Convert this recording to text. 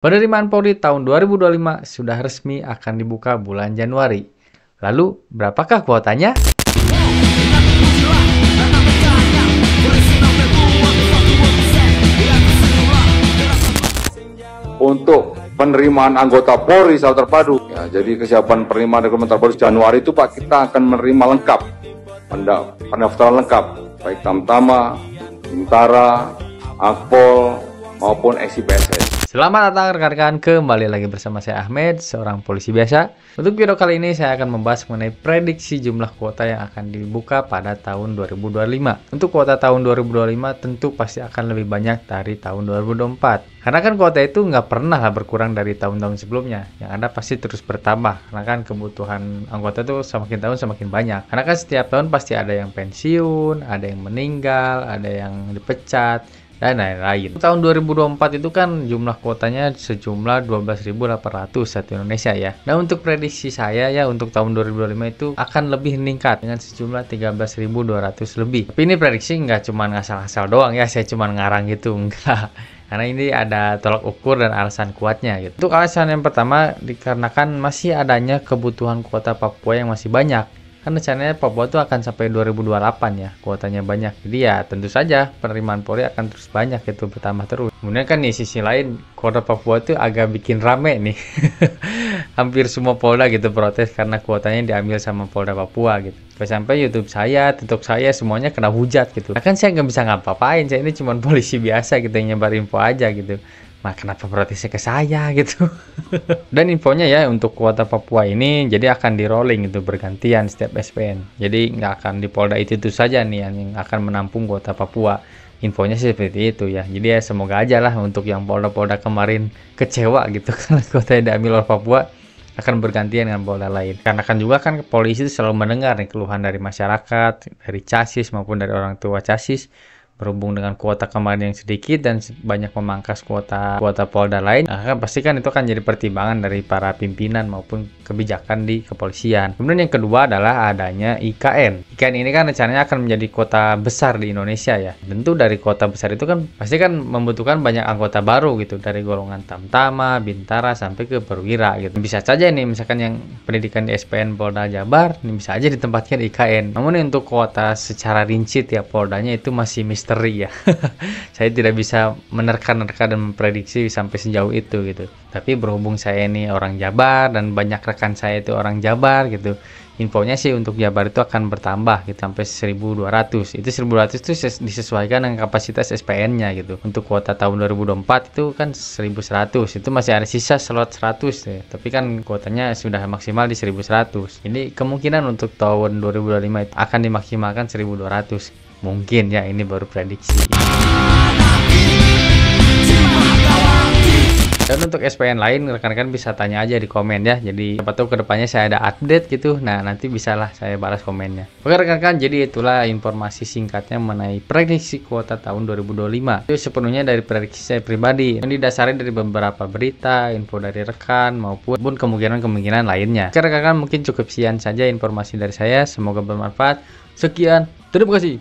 Penerimaan Polri tahun 2025 sudah resmi akan dibuka bulan Januari. Lalu, berapakah kuotanya? Untuk penerimaan anggota Polri secara terpadu, ya, jadi kesiapan penerimaan rekrutmen terpadu Januari itu Pak, kita akan menerima lengkap, pendaftaran lengkap, baik Tamtama, Bintara, Akpol, maupun SIPSS. Selamat datang rekan-rekan, kembali lagi bersama saya Ahmed, seorang polisi biasa. Untuk video kali ini saya akan membahas mengenai prediksi jumlah kuota yang akan dibuka pada tahun 2025. Untuk kuota tahun 2025 tentu pasti akan lebih banyak dari tahun 2024. Karena kan kuota itu nggak pernah berkurang dari tahun-tahun sebelumnya. Yang ada pasti terus bertambah. Karena kan kebutuhan anggota itu semakin tahun semakin banyak. Karena kan setiap tahun pasti ada yang pensiun, ada yang meninggal, ada yang dipecat, dan lain-lain. Tahun 2024 itu kan jumlah kuotanya sejumlah 12.800 satu Indonesia ya. Nah, untuk prediksi saya ya untuk tahun 2025 itu akan lebih meningkat dengan sejumlah 13.200 lebih. Tapi ini prediksi nggak cuma ngasal-ngasal doang ya, saya cuma ngarang gitu, enggak. Karena ini ada tolak ukur dan alasan kuatnya gitu. Untuk alasan yang pertama dikarenakan masih adanya kebutuhan kuota Papua yang masih banyak. Kan rencananya Papua itu akan sampai 2028 ya, kuotanya banyak. Jadi ya tentu saja penerimaan Polri akan terus banyak itu, bertambah terus. Kemudian kan di sisi lain, kuota Papua itu agak bikin rame nih. Hampir semua Polda gitu protes karena kuotanya diambil sama Polda Papua gitu. Sampai YouTube saya, TikTok saya semuanya kena hujat gitu. Nah, kan saya nggak bisa ngapa-ngapain, saya ini cuma polisi biasa gitu yang nyebar info aja gitu. Nah, kenapa protesnya ke saya gitu? Dan infonya ya untuk kuota Papua ini jadi akan di rolling itu bergantian setiap SPN. Jadi nggak akan di Polda itu saja nih yang akan menampung kuota Papua. Infonya sih seperti itu ya. Jadi ya semoga aja lah untuk yang Polda-Polda kemarin kecewa gitu karena kuotanya diambil oleh Papua akan bergantian dengan Polda lain. Karena kan juga kan polisi itu selalu mendengar nih keluhan dari masyarakat, dari CASIS maupun dari orang tua CASIS. Berhubung dengan kuota kemarin yang sedikit dan banyak memangkas kuota Polda lain, nah, kan pasti kan itu kan jadi pertimbangan dari para pimpinan maupun kebijakan di kepolisian. Kemudian yang kedua adalah adanya IKN. IKN ini kan rencananya akan menjadi kota besar di Indonesia ya. Tentu dari kota besar itu kan pasti kan membutuhkan banyak anggota baru gitu, dari golongan Tamtama, Bintara sampai ke perwira gitu. Bisa saja nih misalkan yang pendidikan di SPN Polda Jabar, ini bisa aja ditempatkan IKN. Namun untuk kuota secara rinci tiap poldanya itu masih misteri ya. Saya tidak bisa menerka-nerka dan memprediksi sampai sejauh itu gitu. Tapi berhubung saya ini orang Jabar dan banyak rekan saya itu orang Jabar gitu. Infonya sih untuk Jabar itu akan bertambah gitu sampai 1.200. Itu 1.200 itu disesuaikan dengan kapasitas SPN-nya gitu. Untuk kuota tahun 2024 itu kan 1.100. Itu masih ada sisa slot 100 ya. Tapi kan kuotanya sudah maksimal di 1.100. Ini kemungkinan untuk tahun 2025 itu akan dimaksimalkan 1.200. Mungkin ya, ini baru prediksi. Dan untuk SPN lain, rekan-rekan bisa tanya aja di komen ya. Jadi siapa tahu kedepannya saya ada update gitu. Nah, nanti bisalah saya balas komennya. Oke rekan-rekan, jadi itulah informasi singkatnya mengenai prediksi kuota tahun 2025. Itu sepenuhnya dari prediksi saya pribadi, yang didasari dari beberapa berita, info dari rekan, maupun kemungkinan-kemungkinan lainnya. Oke rekan-rekan, mungkin cukup sekian saja informasi dari saya. Semoga bermanfaat. Sekian, terima kasih.